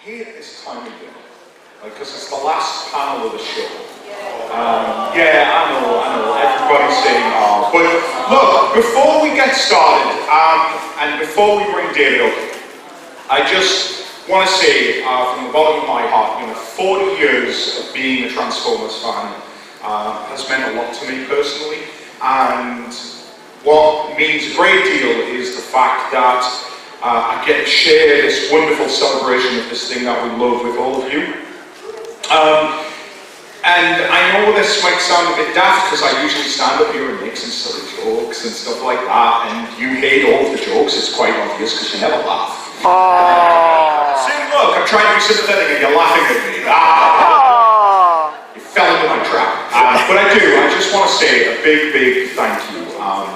hate this time of year, because it's the last panel of the show. Yeah, I know, everybody's saying, oh. But look, before we get started, and before we bring David up, I just want to say, from the bottom of my heart, 40 years of being a Transformers fan has meant a lot to me personally, and what means a great deal is the fact that I get to share this wonderful celebration of this thing that we love with all of you. And I know this might sound a bit daft because I usually stand up here and make some silly jokes and stuff like that, and you hate all of the jokes, it's quite obvious because you never laugh. See, look, I'm trying to be sympathetic and you're laughing at me. You fell into my trap. But I just want to say a big, big thank you.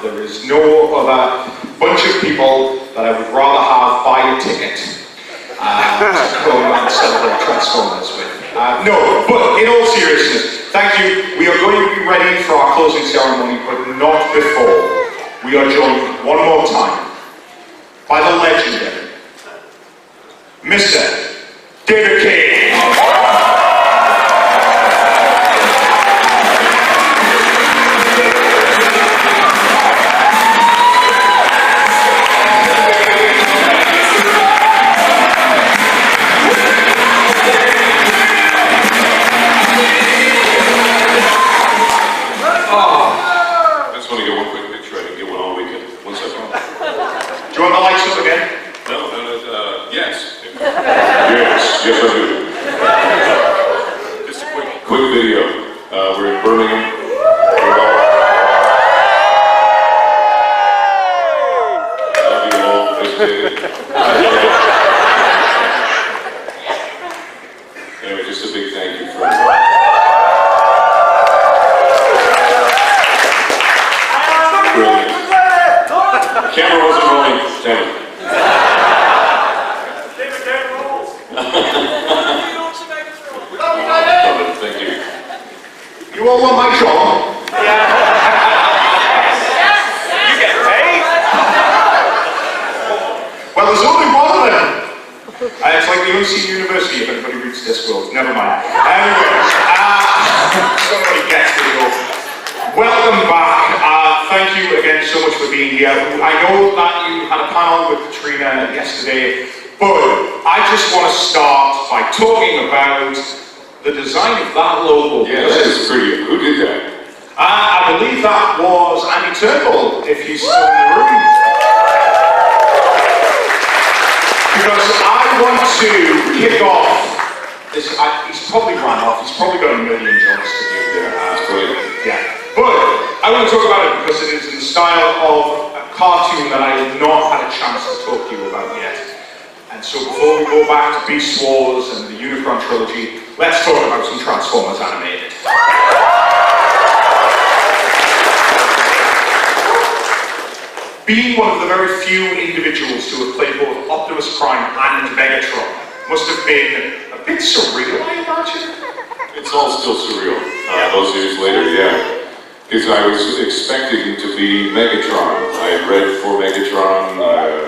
There is no other bunch of people that I would rather have buy a ticket to go and celebrate Transformers with. No, but in all seriousness, thank you. We are going to be ready for our closing ceremony, but not before. We are joined one more time by the legendary Mr. David Kaye. Yes, I do. Just a quick video. We're in Birmingham. Love you all. Anyway, just a big thank you for brilliant. The camera wasn't rolling. Damn it. Thank you. You all want my job? Yeah. You get paid? Well, there's only one of them. It's like the OC University, if anybody reads this world. Never mind. Anyway, somebody gets the joke. Welcome back. Thank you again so much for being here. I know that you had a panel with Katrina yesterday, but I just want to start by talking about the design of that logo. Yeah, that is pretty. Who did that? I believe that was Andy Turnbull, if he's still in the room. Because I want to kick off this. He's probably run off. He's probably got a million jobs to do there. That's brilliant. Yeah. But I want to talk about it because it is in the style of a cartoon that I have not had a chance to talk to you about yet. And so before we go back to Beast Wars and the Unicron trilogy, let's talk about some Transformers animated. Being one of the very few individuals to have played both Optimus Prime and Megatron must have been a bit surreal, I imagine. It's all still surreal, those years later, yeah. Because I was expecting to be Megatron. I had read for Megatron, I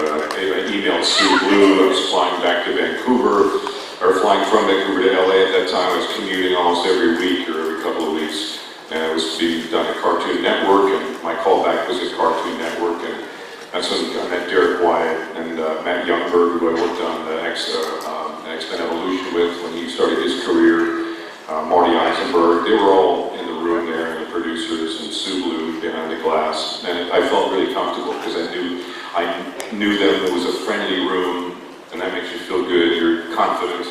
emailed Sue Blue, I was flying back to Vancouver, or flying from Vancouver to LA at that time. I was commuting almost every week or every couple of weeks. And it was being done at Cartoon Network, and my callback was at Cartoon Network, and that's when I met Derek Wyatt and Matt Youngberg, who I worked on the X-Men Evolution with when he started his career. Marty Eisenberg, they were all in the room there, and the producers, and Sue Blue behind the glass, and I felt really comfortable because I knew them. It was a friendly room, and that makes you feel good. You're confident,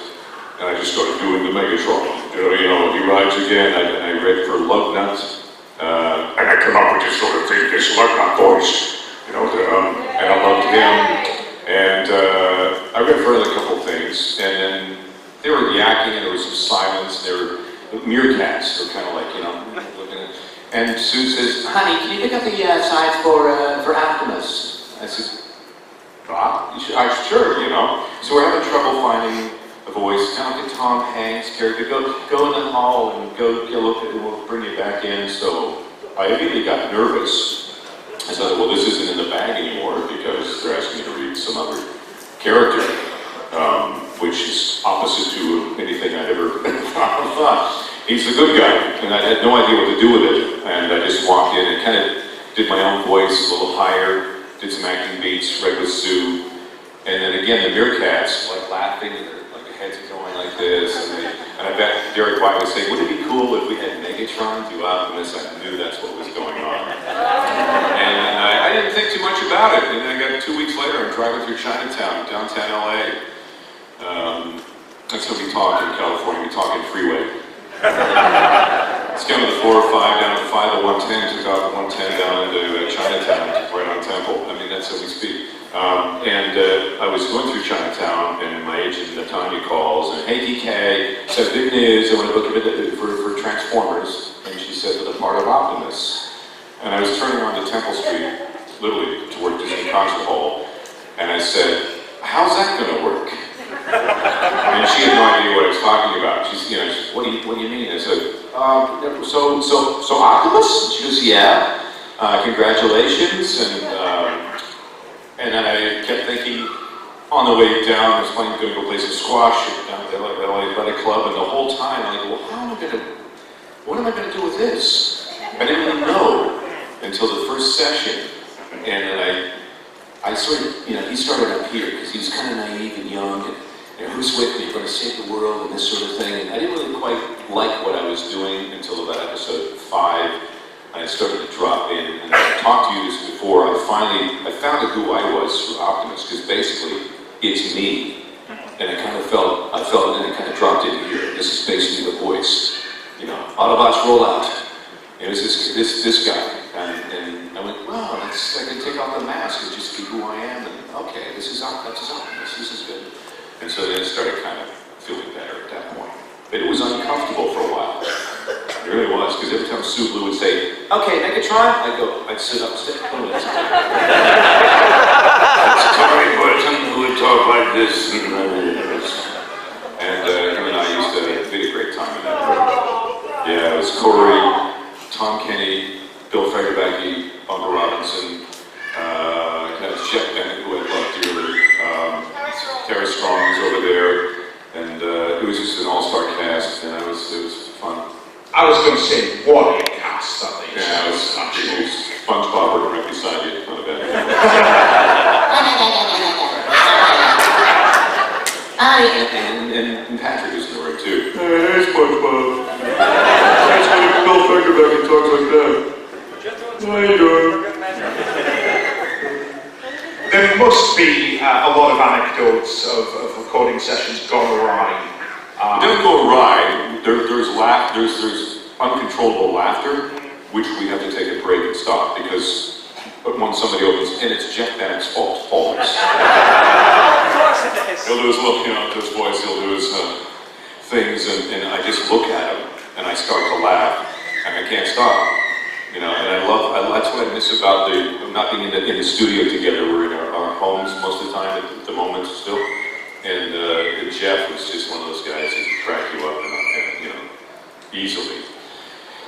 and I just started doing the Megatron. He rides again. I read for Lugnut, and I come up with this sort of thing, this Lugnut voice, and I loved him. And I read for another couple things, and then they were yakking, and there was some silence. They were meerkats. They're kind of like, looking at. And Sue says, "Honey, can you pick up the signs for Optimus?" I said, "Sure, So we're having trouble finding a voice, kind of like a Tom Hanks character. Go in the hall and go look at it. We'll bring you back in." So I immediately got nervous. I said, "Well, this isn't in the bag anymore because they're asking me to read some other character, which is opposite he's the good guy, and I had no idea what to do with it. And I just walked in and kind of did my own voice a little higher, did some acting beats, read with Sue, and then again the meerkats like laughing, and their heads are going like this, and I bet Derek White was saying, wouldn't it be cool if we had Megatron do Optimus? I knew that's what was going on. And I didn't think too much about it, and then I got 2 weeks later, I'm driving through Chinatown, downtown LA. That's how we talk in California, we talk in freeway. It's down to the 405, down to the 50110, took off the 110 down into Chinatown, right on Temple. I mean, that's how we speak. I was going through Chinatown, and my agent Natanya calls, and hey DK, said big news, I want to book you for Transformers, and she said for the part of Optimus. And I was turning onto Temple Street, literally toward Disney Concert Hall, and I said, how's that going to work? And she had no idea what I was talking about. She's, what do you mean? I said, so Optimus? She goes, yeah. Congratulations. And then I kept thinking, on the way down, I was going to go play some squash down at the LA Athletic Club, and the whole time I'm like, well, what am I going to do with this? I didn't really know until the first session, and then I sort of, he started up here because he was kind of naive and young, and who's with me, going to save the world, and this sort of thing. And I didn't really quite like what I was doing until about episode 5. I started to drop in, and I talked to you this before. I found out who I was through Optimus, because basically it's me, and I felt it, and it kind of dropped in here. This is basically the voice, Autobots roll out. It was this guy, and I went, wow, I can take off the mask and just be who I am, and okay, this is Optimus, this is good. And so then it started kind of feeling better at that point. But it was uncomfortable for a while. It really was, because every time Sue Blue would say, okay, Megatron, I'd sit up, that's Corey Burton who would talk like this. And him and I used to have a great time in that. Yeah, it was Corey, Tom Kenny, Bill Fagerbakke, Bunker Robinson, that was Jeff Bennett, who I loved dearly. Tara Strong was over there, and it was just an all-star cast, and it was fun. I was going to say, what a cast that is. Yeah, it was SpongeBob right beside you, not a bad thing. And Patrick is in the room too. Hey, SpongeBob. That's when Bill Fagerbakke talks like that. How you doing? There must be a lot of anecdotes of recording sessions gone awry. It doesn't go awry. There's uncontrollable laughter, which we have to take a break and stop, because when somebody opens, and it's Jeff Bennett's fault, always. He'll do his look, to his voice, he'll do his things, and I just look at him, and I start to laugh, and I can't stop. And that's what I miss about not being in the studio together. We're in our homes most of the time at the moment still. And Jeff was just one of those guys who could crack you up, easily.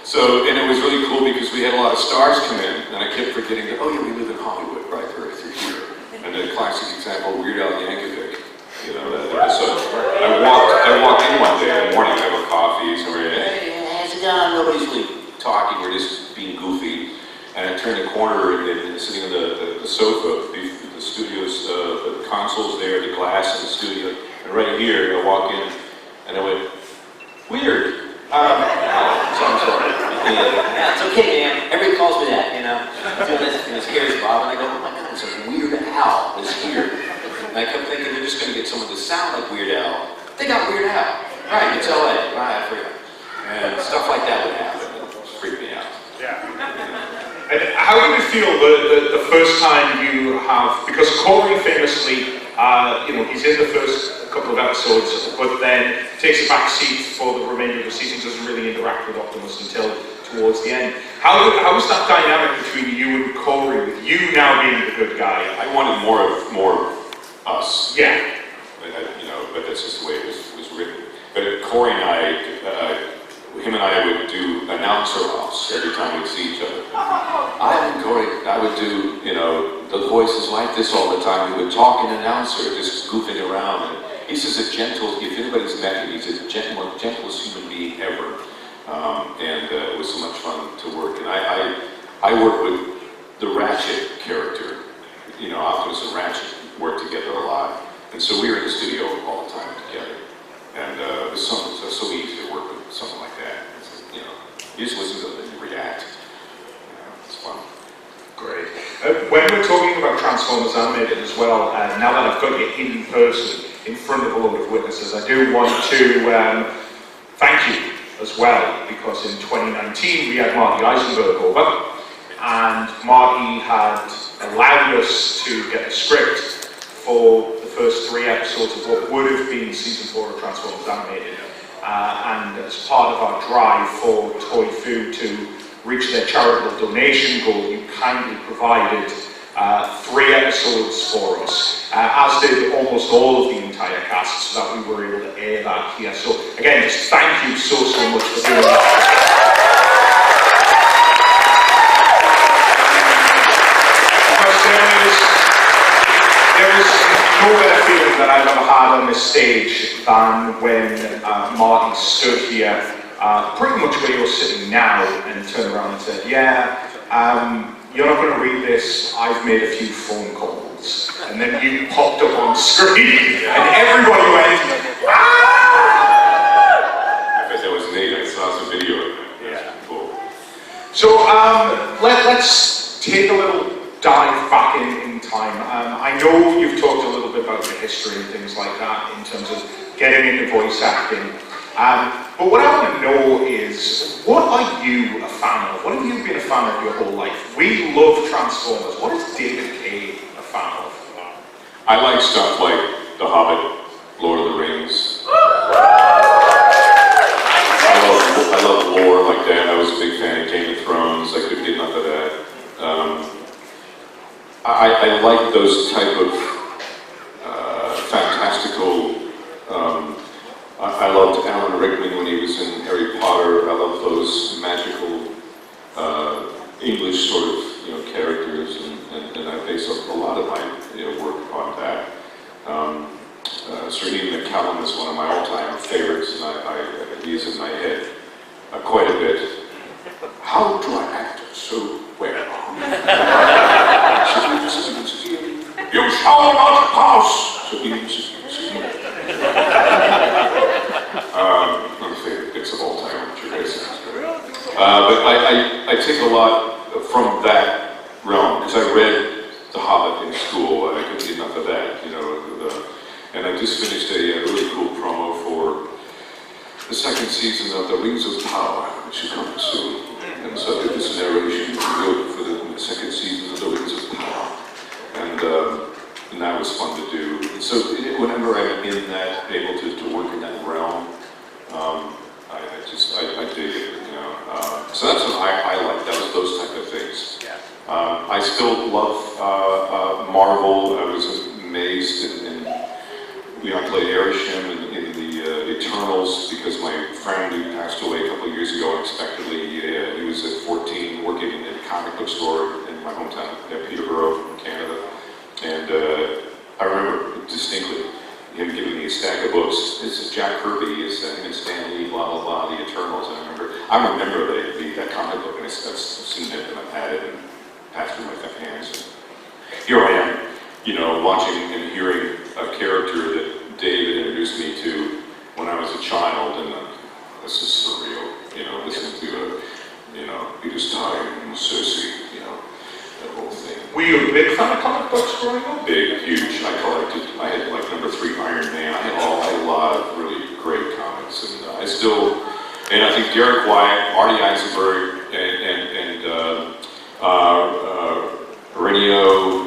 So, and it was really cool because we had a lot of stars come in, and I kept forgetting that, we live in Hollywood, right through here. And the classic example, Weird Al Yankovic. So I walked in one day in the morning, I have a coffee, so we're, hey, how's it going? Nobody's really talking, we're just being goofy. And I turned the corner and sitting on the sofa, the studio's, the console's there, the glass in the studio, and right here, I walk in, and I went, weird. So I'm sorry. Yeah, it's okay, man. Everybody calls me that, doing this, and it scares Bob, and I go, oh my God, it's like Weird Al is here. And I kept thinking they're just going to get someone to sound like Weird Al. They got Weird Al. Right, it's LA. Right, I forgot. And stuff like that would happen. It freaked me out. Yeah. And how do you feel the first time you have, because Corey famously, he's in the first couple of episodes, but then takes a back seat for the remainder of the season, doesn't really interact with Optimus until towards the end. How was that dynamic between you and Corey, with you now being the good guy? I wanted more of us. Yeah. But that's just the way it was written. But Corey and I, him and I would do announcer offs every time we'd see each other. I would do, the voices like this all the time. We would talk in announcer, just goofing around. And he's just if anybody's met him, he's the gentlest human being ever. and it was so much fun to work. And I work with the Ratchet character. You know, Optimus and Ratchet work together a lot, and so we were in the studio all the time together. And it was so easy to work with someone like that. It's, you know, you just listen to them and you react. You know, it's fun. Great. When we're talking about Transformers Animated as well, now that I've got you in person, in front of a load of witnesses, I do want to thank you as well, because in 2019 we had Marty Eisenberg over, and Marty had allowed us to get the script for the first 3 episodes of what would have been season 4 of Transformers Animated, and as part of our drive for Toy Food to reach their charitable donation goal, you kindly provided 3 episodes for us, as did almost all of the entire cast, so that we were able to air that here. So again, just thank you so much for doing that. There is no better feeling that I've ever had on this stage than when Marty stood here, pretty much where you're sitting now, and turned around and said, yeah, you're not going to read this, I've made a few phone calls. And then you popped up on screen, and everybody went, ah! I bet that was neat. I saw some video of it. Yeah. Cool. So let's take a little dive back in time. I know you've talked a little bit about the history and things like that in terms of getting into voice acting. But what I want to know is, what are you a fan of? What have you been a fan of your whole life? We love Transformers. What is David Kaye a fan of? I like stuff like The Hobbit, Lord of the Rings. I love lore like that. I was a big fan of Game of Thrones. I couldn't get enough of that. I like those type of fantastical. I loved Alan Rickman when he was in Harry Potter. I love those magical English sort of characters, and I base a lot of my work upon that. Sir Ian McKellen is one of my all-time favorites, and he's in my head quite a bit. How do I act so well? You shall not pass! One of the favorite bits of all time, which but I take a lot from that realm, because I read The Hobbit in school, and I couldn't get enough of that, and I just finished a really cool promo for the 2nd season of The Rings of Power, which is coming soon. And so I did this narration for the 2nd season of The Rings of Power. And that was fun to do. And so whenever I'm in that, able to work in that realm, I dig it, So that's what I like, those type of things. I still love Marvel. I was amazed I played Arishem in the Eternals, because my friend who passed away a couple of years ago unexpectedly, he was at 14 working in a comic book store in my hometown at Peterborough, Canada. And I remember distinctly him giving me a stack of books. This is Jack Kirby, it's him and Stan Lee, blah, blah, blah, the Eternals. And I remember that comic book, and I've seen it, and I've had it, and passed through my hands. And here I am, watching and hearing a character that David introduced me to when I was a child, and this is surreal, listening to Peter's time and Cersei, that whole thing. Were you a big fan of comic books growing up? Big, huge. I had like number 3 Iron Man. I had a lot of really great comics, and I think Derek Wyatt, Marty Eisenberg, and Renio,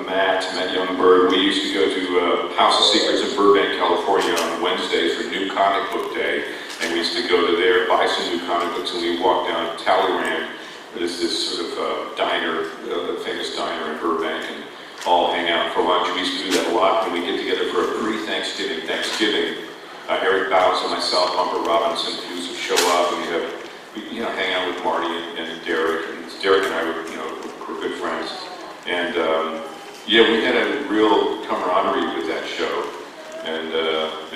Matt Youngberg, we used to go to House of Secrets in Burbank, California on Wednesdays for New Comic Book Day, and we used to go to there, buy some new comic books, and we walk down Talleyrand. There's this sort of diner, the famous diner in Burbank, and all hang out for lunch. We used to do that a lot when we get together for a pre-Thanksgiving Thanksgiving. Eric Bowes and myself, Bumper Robinson, used to show up, and we hang out with Marty and Derek, and Derek and I were good friends. And we had a real camaraderie with that show. And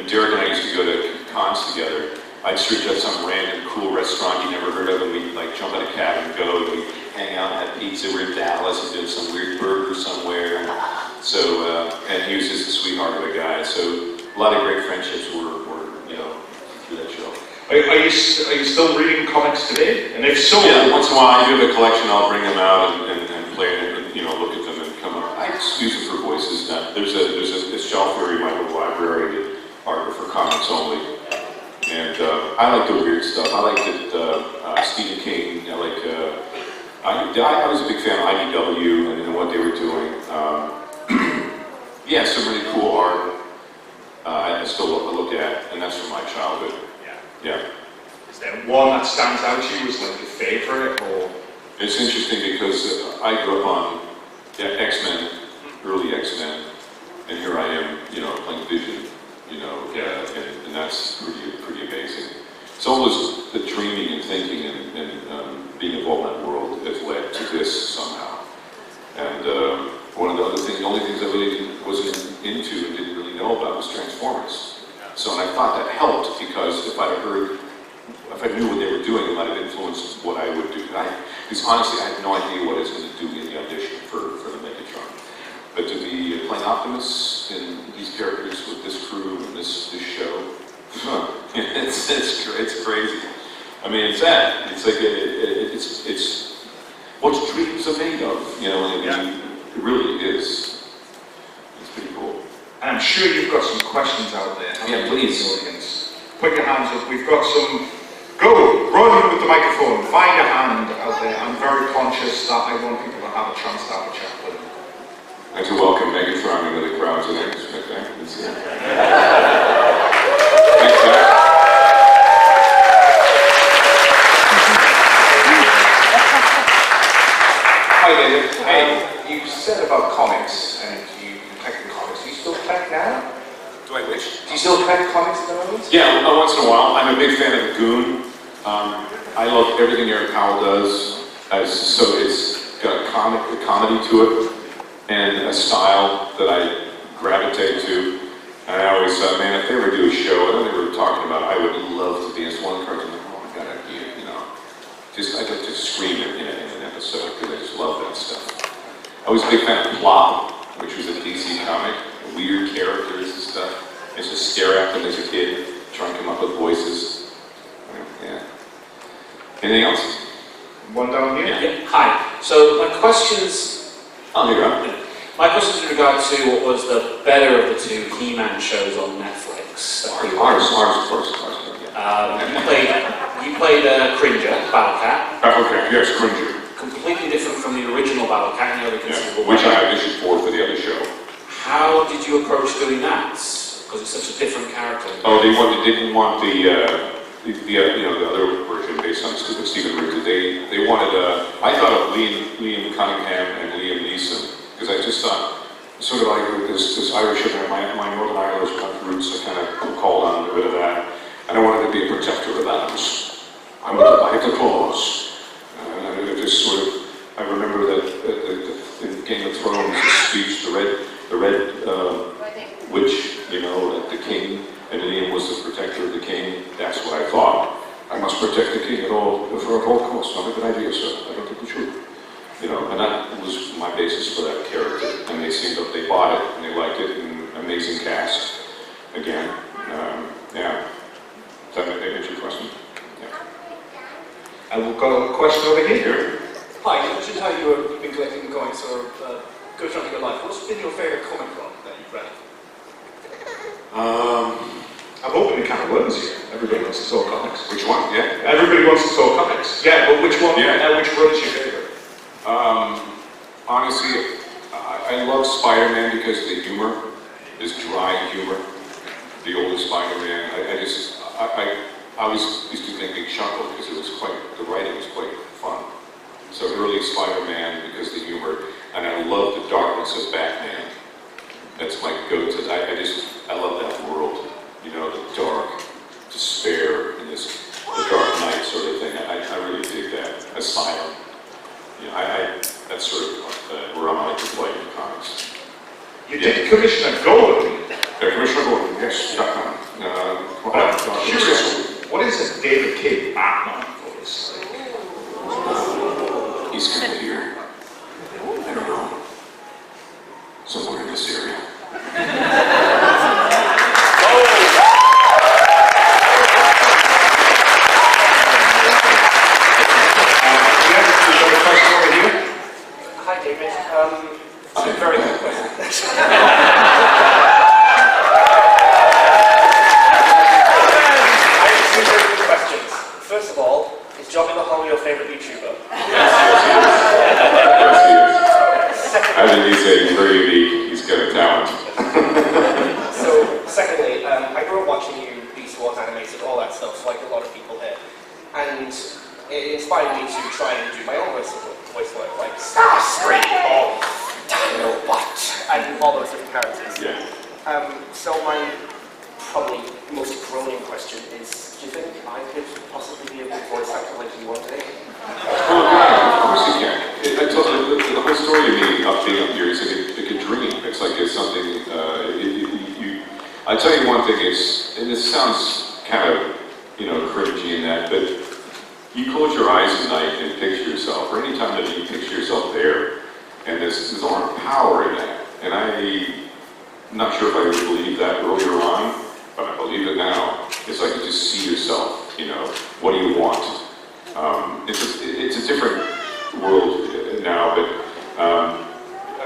Derek and I used to go to cons together. I'd search out some random cool restaurant you never heard of, and we'd like jump in a cab and go, and we'd hang out and have pizza. We're in Dallas and do some weird burger somewhere. So, and he was just a sweetheart of a guy. So a lot of great friendships were through that show. Are you still reading comics today? And if so, yeah, once in a while I do have a collection. I'll bring them out and play it, and look at them and come up. I just use them for voices. Now, there's a shelf area in my little library that for comics only. And I like the weird stuff. I like that Stephen King. I was a big fan of IDW and what they were doing. Yeah, some really cool art. I still look at, and that's from my childhood. Yeah. Is there one that stands out to you as like your favorite, or? It's interesting because I grew up on X-Men, early X-Men, and here I am, playing Vision, and that's pretty amazing. It's almost the dreaming and thinking and being involved in that world has led to this somehow. And one of the only things I really wasn't into and didn't really know about was Transformers. So, and I thought that helped because if I knew what they were doing, it might have influenced what I would do. Because honestly, I had no idea what I was going to do in the audition for the Megatron. But to be playing Optimus in these characters with this crew and this show, it's crazy. I mean, it's that. It's like it's what dreams are made of. It really is. It's pretty cool. And I'm sure you've got some questions out there. Yeah, please. Audience. Put your hands up. We've got some. Go! Run with the microphone. Find a hand out there. I'm very conscious that I want people to have a chance to have a chat with them. I'd like to welcome Megatron into the crowd today. Thanks, Zach. Hi David. Hey, you said about comics and you collect comics. Do you still collect now? Do I wish? Do you still collect comics at the moment? Yeah, once in a while. I'm a big fan of the Goon. I love everything Eric Powell does. So it's got a comedy to it, and a style that I gravitate to. And I always thought, man, if they ever do a show, I know they were talking about, I would love to be in one cartoon. Oh my God, I'd like to scream in an episode because I just love that stuff. I was a big fan of Plop, which was a DC comic, weird characters and stuff. I used to stare at them as a kid, trying to come up with voices. Yeah. Anything else? One down here? Yeah. Hi. So my questions... Oh, here you go. My questions in regard to what was the better of the two He-Man shows on Netflix. Ours, of course. You played Cringer, Battlecat. Okay, yes, Cringer. Completely different from the original Battlecat in every conceivable way. Which I auditioned for the other show. How did you approach doing that? Because it's such a different character. Oh, they didn't want the other version based on Stephen Root. They wanted I thought of Liam Cunningham and Liam Neeson because I just thought sort of like this Irish and my Northern Irish roots. I kind of called on a bit of that. And I wanted to be a protector of animals. I have the claws. I remember that in Game of Thrones, the speech, the red witch, the king, and Liam was the protector of the king. That's what I thought. I must protect the king at all costs. Not a good idea, sir. I don't think we should. And that was my basis for that character. And they bought it, and they liked it, and amazing cast. Again, yeah. Does that answer your question? Yeah. And we've got a question over here. Hi, you mentioned how you've been collecting comics or good chunk of your life. What's been your favourite comic run that you've read? I've opened a can of worms here. Everybody wants to talk comics. Which one? Yeah. Everybody wants to talk comics. Yeah, but which one? Yeah. Which run is your favorite? Honestly, I love Spider-Man because of the humor, this dry humor. The older Spider-Man. I always used to think Big Chuckle because the writing was quite fun. So early Spider-Man because of the humor, and I love the darkness of Batman. That's my go-to. I love that world. The dark despair and the Dark Knight sort of thing. I really dig that. Asylum. That's sort of where I like to play in comics. You did Commissioner Gordon. Commissioner Gordon, yes. I'm curious, What is a David Kaye Batman voice like? He's kind of here. I don't know. Somewhere in this area. Hi, David. Some very good questions. I have two very good questions. First of all, is Johnny the Hole your favourite YouTuber? Yes, he is. I think he's very unique. He's got a talent. So, secondly, I grew up watching you be towards animated, all that stuff, like a lot of people here. And it inspired me to try and do my own voice work, like Starscream or Daniel Watt, and all those different characters. Yeah. So my probably most groaning question is, do you think I could possibly be a good voice actor like you one day? Oh, yeah, of course you can. I told you, the whole story of me being up here is like a dream. It's like it's something, I tell you one thing, and this sounds kind of, cringy in that, but you close your eyes at night and picture yourself, or any time that you picture yourself there, and there's a lot of power in that. And I'm not sure if I would believe that earlier on, but I believe it now. It's like you just see yourself, what do you want? It's a different world now, but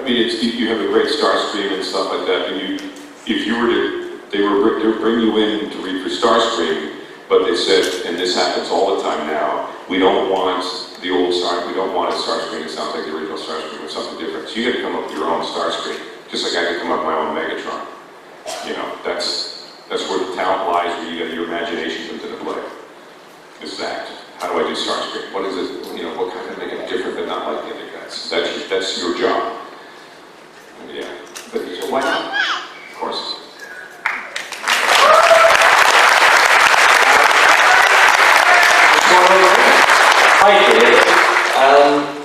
you have a great Starscream and stuff like that, and if you were to, they would bring you in to read for Starscream, but they said, and this happens all the time now, we don't want the old Starscream, we don't want a Starscream that sounds like the original Starscream, it's something different. So you got to come up with your own Starscream, just like I could come up with my own Megatron. That's where the talent lies, where your imagination comes into play. Is that, how do I do Starscream? What is it, what kind of make it different but not like the other guys? That's your job. Yeah, but so why not? Of course. Hi, Kaye.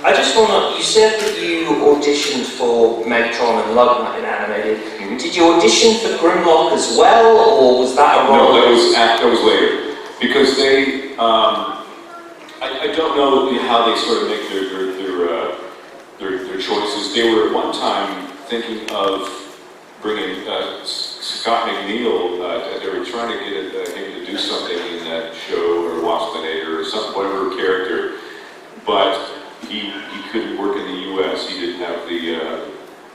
I just want to, you said that you auditioned for Megatron and Lugnut in animated. Mm-hmm. Did you audition for Grimlock as well, or was that a role? No, that was later. Because they, I don't know how they sort of make their choices. They were at one time thinking of bringing Scott McNeil. They were trying to get him to do something in that show, or Waspinator, or some whatever character, but he couldn't work in the U.S. He didn't have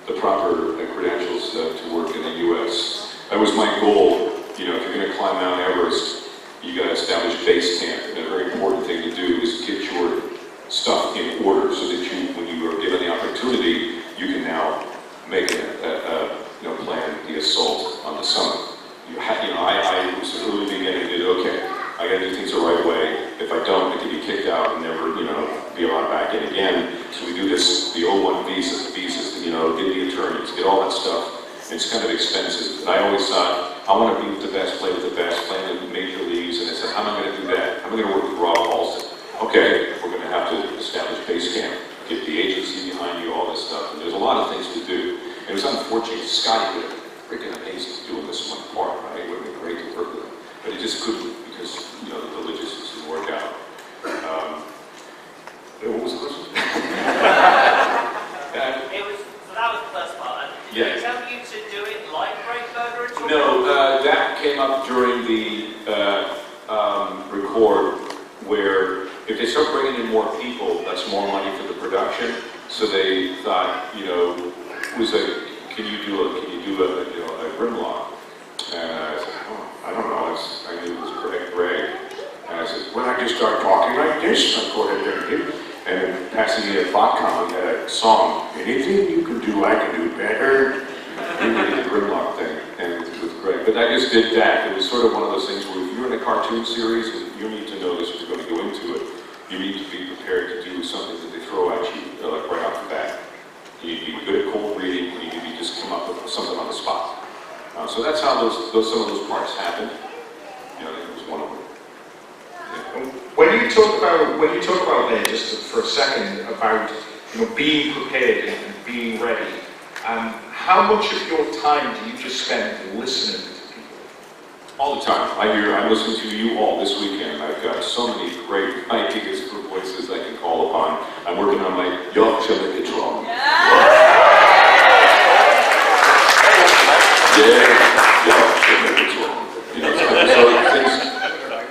the proper credentials to work in the U.S. That was my goal. If you're going to climb Mount Everest, you got to establish base camp, and a very important thing to do is get your stuff in order so that when you are given the opportunity, you can now make plan the assault on the summit. I was early beginning to okay, I got to do things the right way. If I don't, I could be kicked out and never, be allowed back in again. So we do this, the O1 visas, get the attorneys, get all that stuff. It's kind of expensive. But I always thought, I want to be with the best, play with the best, play in the major leagues. And I said, how am I going to do that? I'm going to work with Rob Halston. Okay, we're going to have to establish base camp, get the agency behind you, all this stuff. And there's a lot of things to do. It was unfortunate. Scotty would have freaking amazing doing this one part, right? It would have been great to work with him. But he just couldn't because, the logistics didn't work out. What was the question? So that was the first part. Did Yeah. they tell you to do it like Break Burger at all? No, that came up during the record where if they start bringing in more people, that's more money for the production. So they thought, was like, can you do a Grimlock? And I said, oh, I don't know. I knew it was Greg. And I said, when I just start talking like this, I go ahead there and then passing me a Botcom, we had a song, anything you can do, I can do better. We did the Grimlock thing, and with Greg. But I just did that. It was sort of one of those things where if you're in a cartoon series and you need to know this if you're going to go into it, you need to be prepared to do something that they throw at you, like right off the bat. You need to be good at cold reading, you need to just come up with something on the spot. So that's how some of those parts happened. It was one of them. Yeah. When you talk about there, just for a second, about being prepared and being ready, how much of your time do you just spend listening to people? All the time. I'm listening to you all this weekend. I've got so many great ideas for voices I can call upon. I'm working on my Yorkshire Megatron. Yeah, Yorkshire Megatron. You know, so things,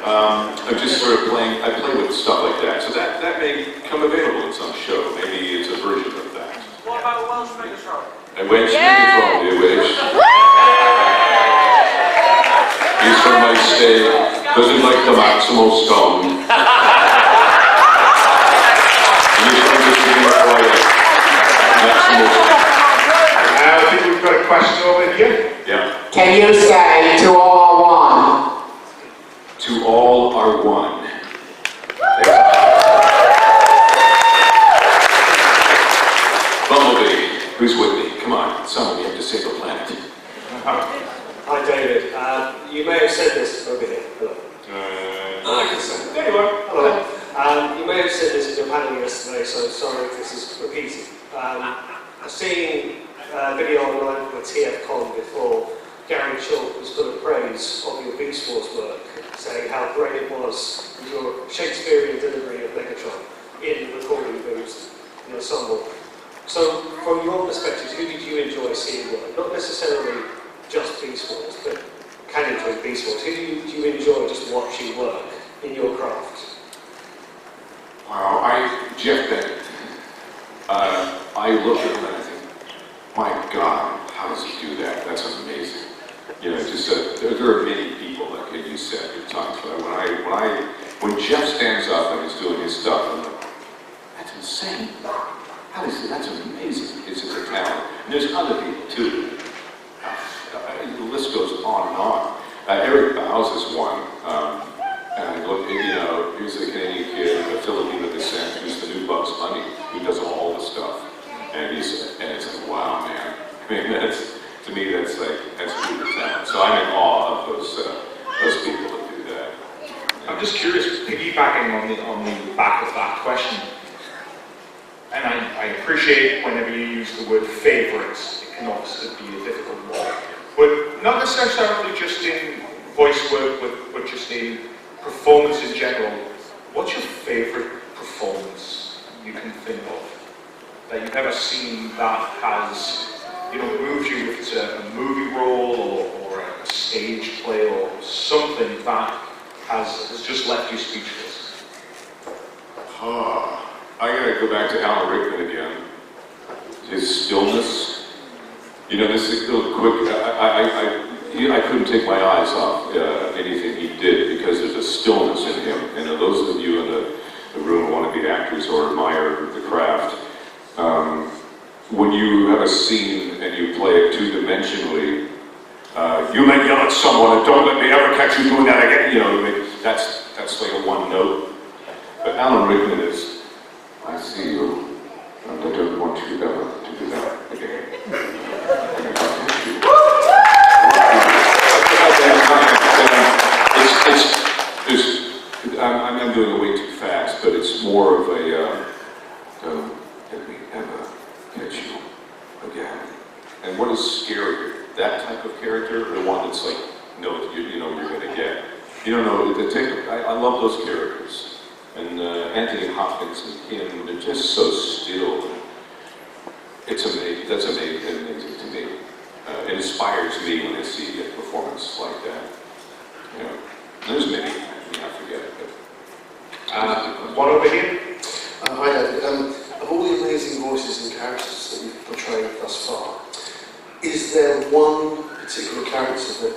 I'm just sort of playing, I play with stuff like that. So that may come available in some show. Maybe it's a version of that. What about Welsh Megatron? A Welsh Megatron, you wish. He's from my state, doesn't like the maximal scone. He's from just being quiet. Maximal scone. I think we've got a question over here. Yeah. Can you say to all are one? To all are one. Bumblebee, who's with me? Come on, someone, we have to save the planet. Hi David, you may have said this over here. Hello. I can say. There you are. Hello. You may have said this in your panel yesterday, so sorry if this is repeated. I've seen a video online from a TF.Con before. Gary Chalk was full of praise of your Beast Wars work, saying how great it was with your Shakespearean delivery of Megatron in the recording booth, the ensemble. So, from your perspective, who did you enjoy seeing work? Not necessarily just Beast Wars, but can include Beast Wars. Who do you enjoy just watching work in your craft? Wow, Jeff Bennett. I look at him and I think, my God, how does he do that? That's amazing. You know, just there are many people that can use set at times, but when Jeff stands up and is doing his stuff, I'm like, that's insane. How is it? That's amazing. It's a talent. And there's other people too. The list goes on and on. Eric Bowes is one. And look, you know, here's a Canadian kid, a Filipino descent, who's the new Bugs Bunny, who does all the stuff. And it's like, wow, man. I mean, to me, that's super talent. So I'm in awe of those people that do that. I'm just curious, piggybacking on the back of that question. And I appreciate whenever you use the word favourites, it can obviously be a difficult one. But not necessarily just in voice work, but just in performance in general. What's your favourite performance you can think of that you've ever seen that has, you know, moved you, if it's a movie role or a stage play or something that has just left you speechless? I gotta go back to Alan Rickman again. His stillness. You know, this is real quick. I couldn't take my eyes off anything he did because there's a stillness in him. And those of you in the room who want to be actors or admire the craft, when you have a scene and you play it two-dimensionally, you may yell at someone and don't let me ever catch you doing that again. You know, that's like a one note. But Alan Rickman is, I see you, and I don't want you ever to do that again. I'm doing it way too fast, but it's more of a, don't let me ever catch you again. And what is scarier, that type of character, or the one that's like, no, you know you're going to get? You don't know, I love those characters. And Anthony Hopkins and him, they're just so still. It's amazing, that's amazing to me. It inspires me when I see a performance like that. You know, there's many, I forget it. But, One over here. Hi David. Of all the amazing voices and characters that you've portrayed thus far, is there one particular character that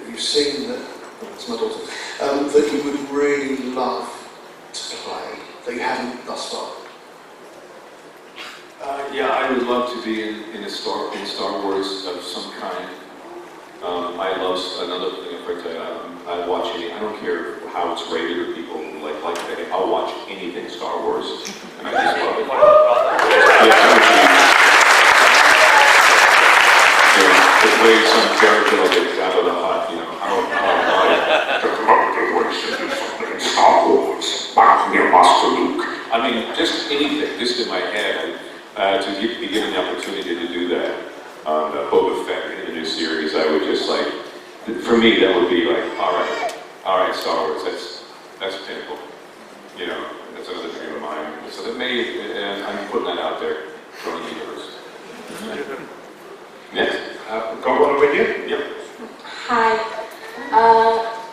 you've seen it's my daughter, that you would really love to play that you haven't thus far? Yeah, I would love to be in Star Wars of some kind. I love another thing. If I tell you, I watch any. I don't care how it's rated or people like that. I'll watch anything Star Wars, and I just love it. To play some character like out of the hut, you know. Star Wars, Master Luke. I mean, just anything, just in my head. To be given the opportunity to do that on Boba Fett in the new series, I would just like, for me, that would be like, all right, Star Wars, that's pinnacle. You know, that's another dream of mine. So that may, and I'm putting that out there, growing the universe. Next. Got one over here? Yep. Hi.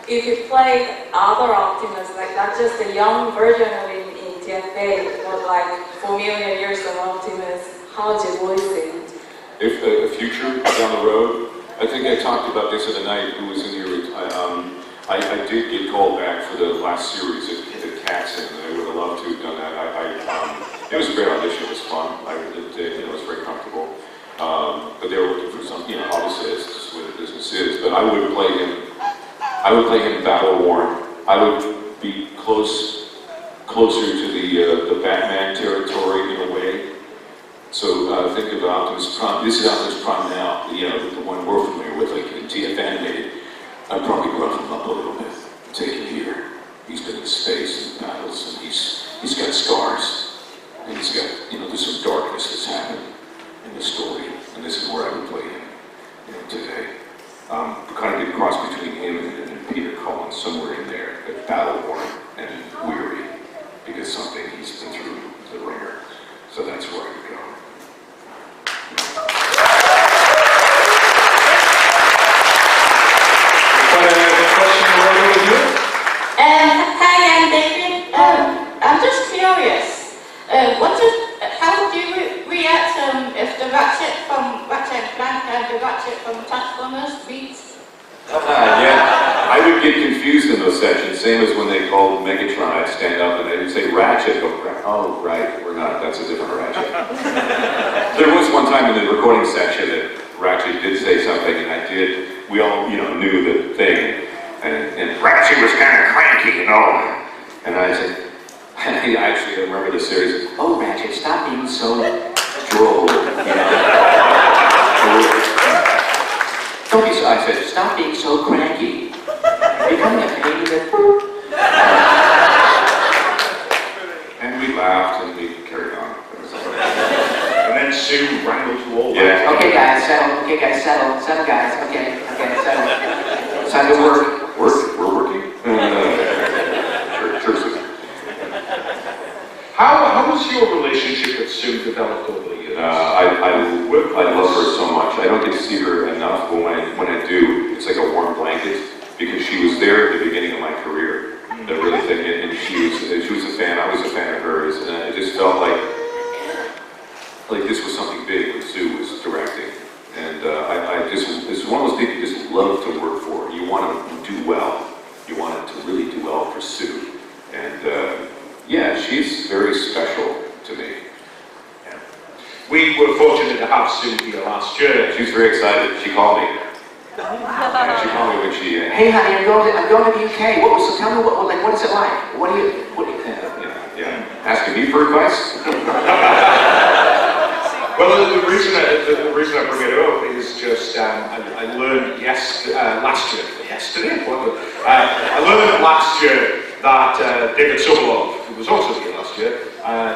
If you played other Optimus, like not just a young version of him in TFA, but like 4 million years of Optimus, how would you voice it? If a future down the road, I think I talked about this the other night. Who was in here? I did get called back for the last series at Cats, and I would have loved to have done that. It was a great audition. It was fun. It was very comfortable. But they were looking for some, obviously it's just what the business is. But I would play him. I would play him battle worn. I would be closer to the Batman territory in a way. So think of Optimus Prime. This is Optimus Prime now. The one we're familiar with, like in TF animated. I'd probably rough him up a little bit. Take him here. He's been in space and battles, and he's got scars, and he's got there's some darkness that's happened in the story, and this is where I would play him today. Kind of a cross between him and Peter Cullen, somewhere in there, but battle worn and weary, because something he's been through the ringer. So that's where I would go. Hi, I'm David. I'm just curious. How would you react if the Ratchet from Ratchet and Clank and the Ratchet from Transformers beats? Yeah, I would get confused in those sections. Same as when they called Megatron, I'd stand up and they'd say Ratchet. Go, oh, right, we're not. That's a different Ratchet. There was one time in the recording section that Ratchet did say something, and we all, knew the thing. And Ratchet was kind of cranky, And I said, I actually remember the series. Oh, Ratchet, stop being so droll, Don't be so. I said, stop being so cranky. You're becoming a pain in the poop. And we laughed and we carried on. And then Sue wrangled to all that. Yeah. Okay, guys, settle. Okay, guys, settle. Settle, guys. Okay, settle. It's time to work. We're working? Sure. How has your relationship with Sue developed over the years? I love her so much. I don't get to see her enough, but when I do, it's like a warm blanket, because she was there at the beginning of my career. The really thing, and she was a fan. I was a fan of hers, and it just felt like this was something big when Sue was directing. And it's one of those things you just love to work for. You want to do well. You want it to really do well for Sue. And she's very special to me. Yeah. We were fortunate to have Sue here last year. She was very excited. She called me. She called me when she. Hey, honey, I'm going to the UK. Tell me what is it like? What do you? Asking me for advice? Well, the reason I bring it up is just I learned last year. I learned last year that David Sobolov, who was also here last year,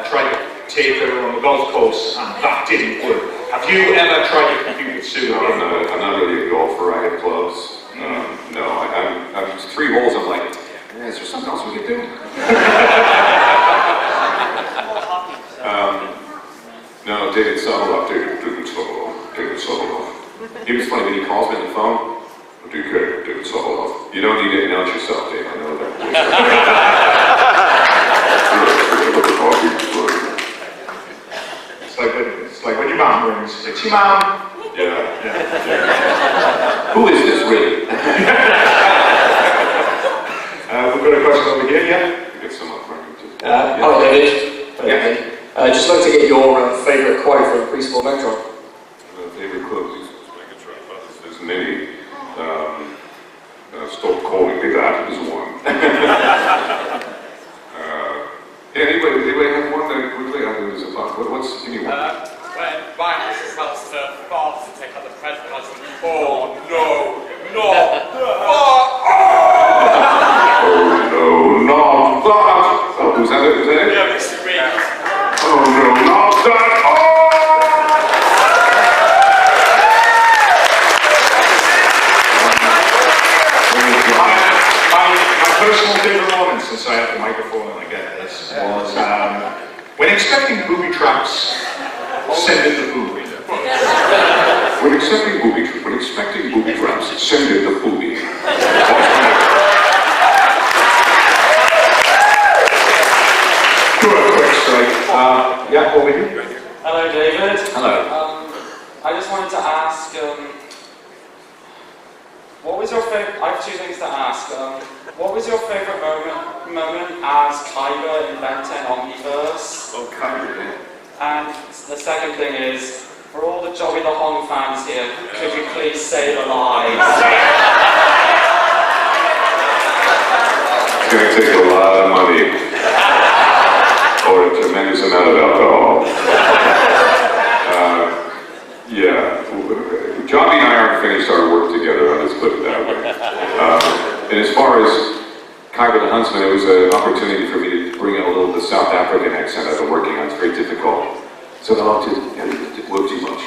tried to take her on the golf course, and that didn't work. Have you ever tried to compete with Sue? No, I'm not really a golfer. I have clubs. No, I'm 3 holes. I'm like, is there something else we could do? No, David Sobolov. He was funny when he calls me on the phone. David Sobolov. You don't need to announce yourself, Dave. I know that. It's like when your mom rings. It's your mom. Yeah. Who is this really? We've got a question over here, yeah? Get some up front. Hello, David. I'd just like to get your favourite quote from Preschool Megatron. Favorite quote is Megatron. There's many. Stop calling me that is one. Anybody have one that quickly? I think there's a bunch. Give me one. When Magnus starts to fast to take out the president, I was like, oh no. Oh no, not that! Oh, who's that? Who's that? Yeah, Mr. Reed. Oh no, not that! Oh! since I have the microphone and I get this, was when expecting booby traps, send in the booby. When expecting booby traps, send in the booby. Quick strike. Yeah, over here. Hello, David. Hello. I just wanted to ask, what was your favorite? I have two things to ask. What was your favorite moment as Kaye invented Omniverse? Oh, Kaye. And the second thing is, for all the Joey the Hong fans here, could you please say the lies? It's going to take a lot of money or a tremendous amount of alcohol. Johnny and I aren't finished our work together, let's put it that way. And as far as Kaye the Huntsman, it was an opportunity for me to bring in a little of the South African accent I've been working on. It's very difficult. So I loved it, and it worked too much.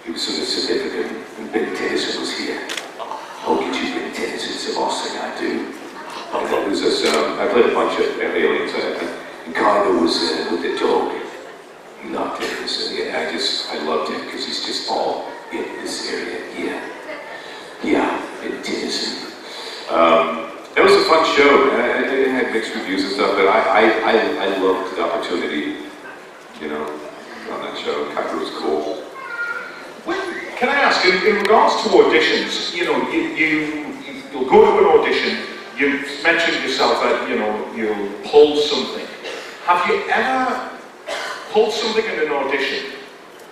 It was sort of significant, and Ben Tennyson was here. I'll get you Ben Tennyson, it's the last thing I do. I played a bunch of aliens, and Kaye was with the dog. He loved it, so yeah, I loved him, because he's just all in this area here. Yeah, Ben Tennyson. It was a fun show, and it had mixed reviews and stuff, but I loved the opportunity, you know, on that show. Kaye was cool. Can I ask, in regards to auditions, you know, you'll go to an audition, you mentioned yourself that, you know, you'll pull something. Have you ever pulled something in an audition,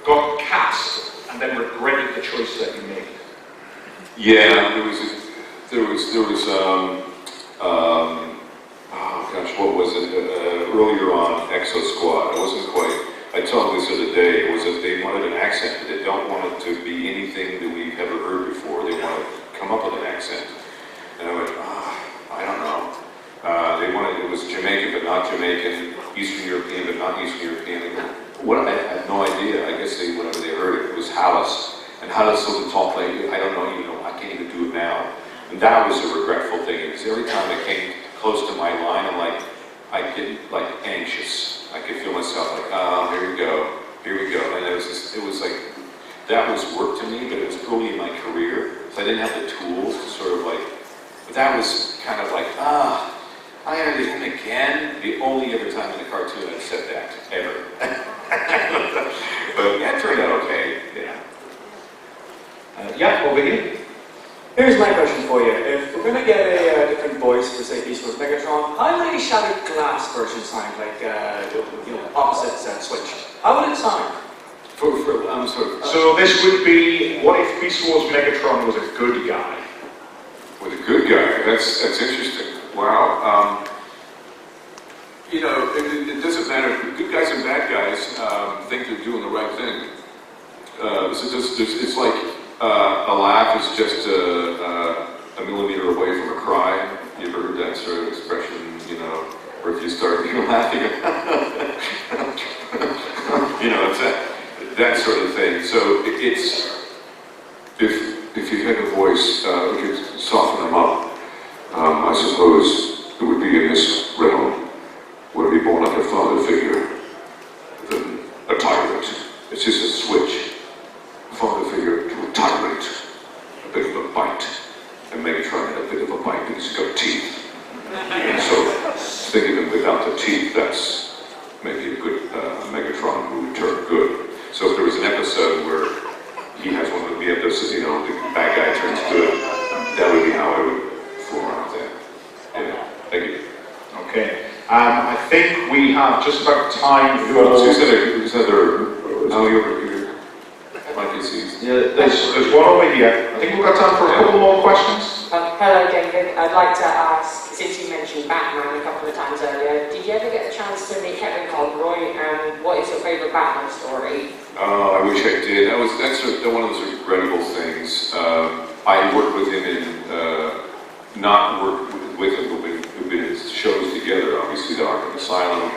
got cast, and then regretted the choice that you made? Yeah, what was it? Earlier on, Exo Squad. I wasn't quite. I told this the other day. It was that they wanted an accent, but they don't want it to be anything that we've ever heard before. They want to come up with an accent, and I went, I don't know. They wanted it was Jamaican, but not Jamaican. Eastern European, but not Eastern European. What? I had no idea. I guess whenever they heard it was Hallis. And Hallis was a talk like, I don't know, you know, I can't even do it now. And that was a regretful thing, because every time I came close to my line, I'd get like anxious. I could feel myself like, here we go. And it was like, that was work to me, but it was early in my career, so I didn't have the tools to sort of like, but that was kind of like, I gotta do him again. The only other time in the cartoon I've said that, ever. But that turned out okay, yeah. Yeah, over here. Here's my question for you. If we're going to get a different voice for, say, Beast Wars Megatron, how would a Shattered Glass version sound, like, opposite Switch? How would it sound? So this would be, what if Beast Wars Megatron was a good guy? Was a good guy? That's interesting. Wow. You know, it doesn't matter. Good guys and bad guys think they're doing the right thing. It's like a laugh is just a millimeter away from a cry. You ever heard that sort of expression, you know, where if you start laughing, you know, it's that sort of thing. So it's, if you had a voice, we could soften them up. I suppose it would be in this realm, would be more like a father figure than a tyrant. It's just a switch. Father figure to a tyrant, a bit of a bite, and Megatron had a bit of a bite because he's got teeth. And so, thinking of without the teeth, that's maybe a good Megatron who would turn good. So if there was an episode where he has one of the episodes, you know, the bad guy turns good, that would be how I would form out that. Yeah, thank you. Okay. I think we have just about time for... Who's other now you're Yeah, there's one over here. I think we've got time for a couple more questions. Hello, David. I'd like to ask, since you mentioned Batman a couple of times earlier, did you ever get a chance to meet Kevin Conroy, and what is your favourite Batman story? Oh, I wish I did. That's one of those regrettable things. I worked with him in, not worked with him, but we've been in shows together, obviously, the Arkham Asylum,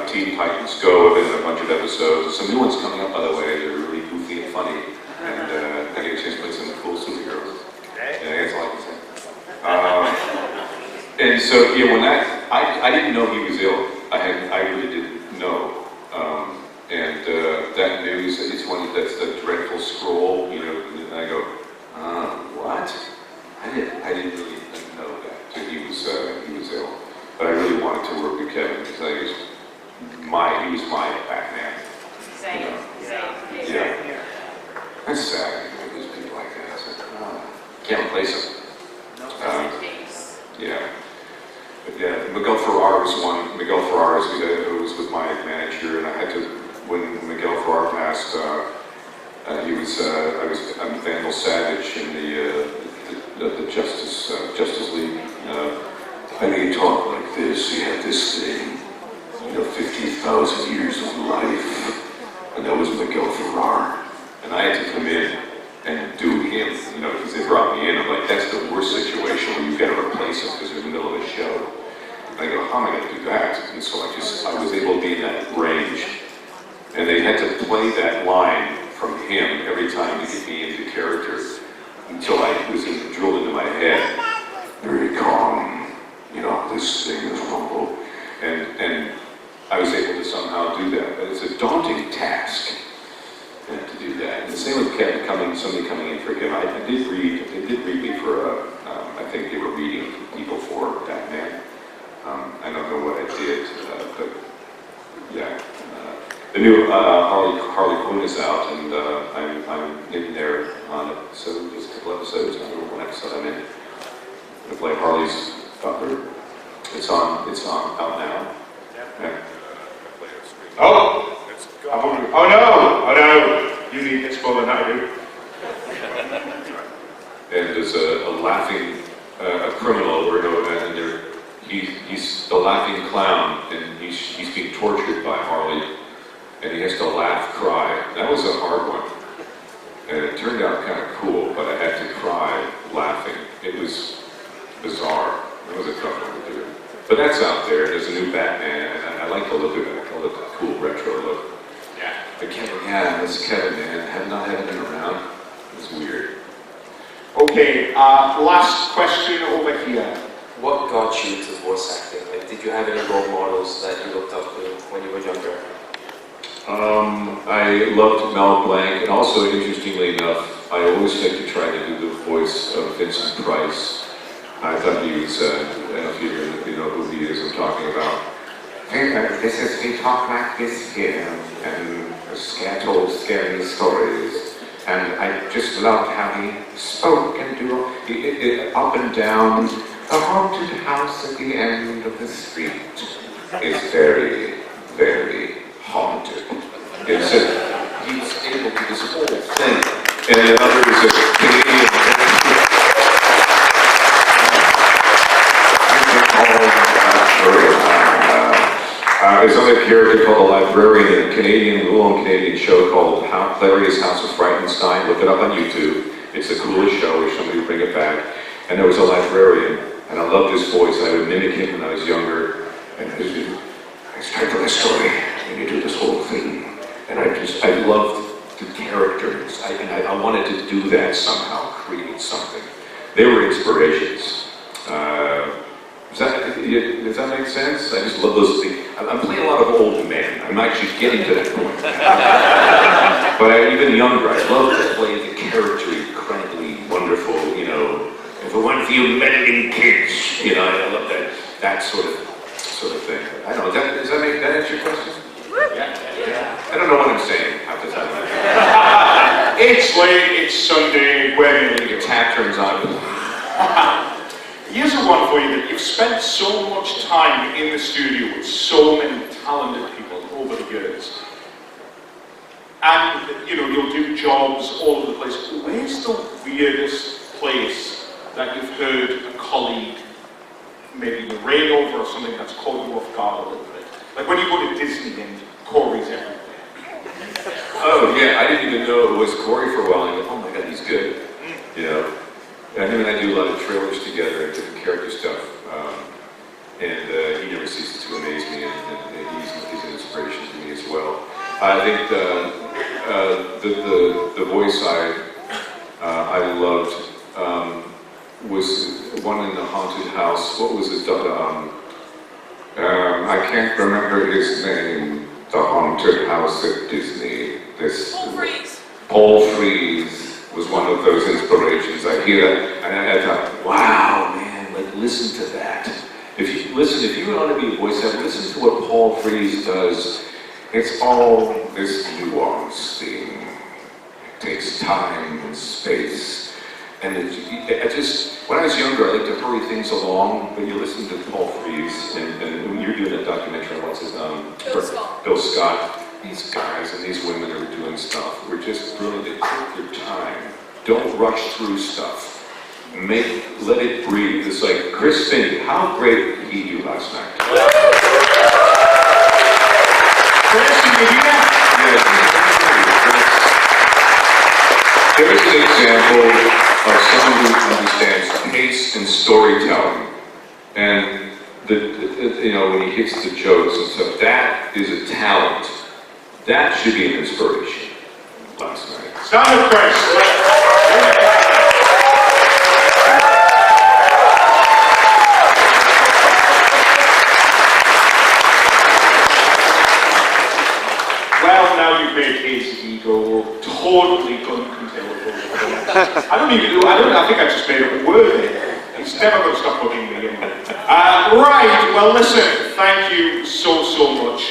Teen Titans Go, I've been in a bunch of episodes. Some new ones coming up, by the way, they're really goofy and funny. And I get a chance to play some cool superheroes. Yeah, that's all I can say. And so, yeah, when that, I I didn't know he was ill. I really didn't know. That news, it's that's the dreadful scroll, you know, and I go, what? I didn't really know that he was ill. But I really wanted to work with Kevin because he was my Batman. Same. You know? Yeah. That's sad. There's people like that. It's like, can't replace him. Yeah. But yeah, Miguel Ferrar was one. Miguel Ferrar was with my manager, and I had to, when Miguel Ferrar passed, I'm Vandal Savage in the Justice League. And he talked like this. He had this thing, 50,000 years of life, and that was Miguel Ferrar. And I had to come in and do him, because they brought me in. I'm like, that's the worst situation where you've got to replace him because they're in the middle of a show. And I go, how am I going to do that? And so I was able to be in that range. And they had to play that line from him every time to get me into character until I was drilled into my head. Very calm, this thing is humble. And I was able to somehow do that. But it's a daunting task to do that. And the same with Kevin somebody coming in for him. They did read me for I think they were reading people for Batman. I don't know what I did, but yeah. The new Harley Quinn is out, and I'm in there on it. So just a couple episodes. I remember one episode I'm in. I play Harley's daughter. It's on out now. Yeah. Oh! Oh no! You need this more than I do. And there's a laughing criminal, and he's the laughing clown, and he's being tortured by Harley, and he has to laugh, cry. That was a hard one, and it turned out kind of cool, but I had to cry laughing. It was bizarre. It was a tough one to do. But that's out there. There's a new Batman, and I like the look of it. I call it the cool retro look. Yeah. But Kevin, that's Kevin, man. Have not had him around. It's weird. Okay, last question over here. What got you into voice acting? Like, did you have any role models that you looked up to when you were younger? I loved Mel Blanc, and also, interestingly enough, I always had to try to do the voice of Vincent Price. I thought he was, I don't know if you know who he is I'm talking about. This is, we talk like this here, and told scary stories. And I just loved how he spoke and do it up and down. The haunted house at the end of the street is very, very haunted. He's able to do this whole thing. And another is a Canadian. There's another character called the Librarian, a Canadian show called Claria's House of Frankenstein. Look it up on YouTube. It's the coolest show. Wish somebody would bring it back. And there was a librarian, and I loved his voice. I would mimic him when I was younger. And I started this story, and you do this whole thing. And I loved the characters. I wanted to do that somehow, create something. They were inspirations. Does that make sense? I just love those things. I'm playing a lot of old men. I'm actually getting to that point. But even younger, I love to play the character, incredibly wonderful, if it weren't for you meddling kids, I love that sort of thing. I don't know, does that answer your question? Yeah. I don't know what I'm saying half the time. It's late, it's Sunday, Your tap turns on. Here's a one for you that you've spent so much time in the studio with so many talented people over the years. And, you'll do jobs all over the place. Where's the weirdest place that you've heard a colleague maybe narrate over or something that's caught you off guard a little bit? Like when you go to Disney and Corey's everywhere. Oh, yeah, I didn't even know it was Corey for a while. I go, oh my God, he's good. And him and I do a lot of trailers together and different character stuff. And he never ceases to amaze me, and he's an inspiration to me as well. I think the voice I loved was one in the haunted house. What was it? I can't remember his name. The haunted house at Disney. Paul Frees was one of those inspirations. I hear that, and I thought, wow, man, like listen to that. If you want to be a voice actor, listen to what Paul Frees does. It's all this nuance thing. It takes time and space. And when I was younger, I liked to hurry things along, but you listen to Paul Frees, and when you're doing a documentary, what's his name? Bill Scott. These guys and these women are doing stuff. We're just brilliant. They take their time. Don't rush through stuff. Let it breathe. It's like Chris Finney. How great did he do last night? Chris, did you do that? Yeah. There's an example of someone who understands pace and storytelling, and when he hits the jokes and stuff. That is a talent. That should be an inspiration. Last night. Stand up, Chris. Well, now you've made his ego totally uncontrollable. I think I just made it worthy. He's never going to stop bugging me again. Right, well listen, thank you so much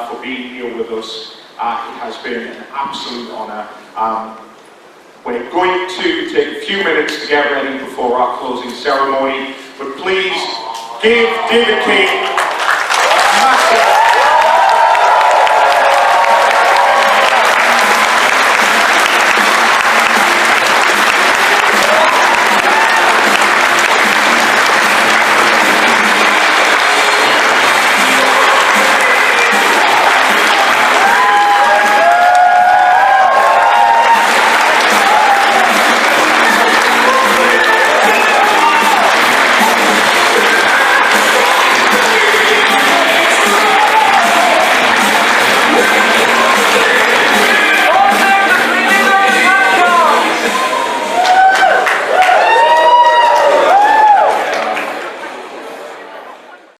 for being here with us. It has been an absolute honour. We're going to take a few minutes to get ready before our closing ceremony, but please give David Kaye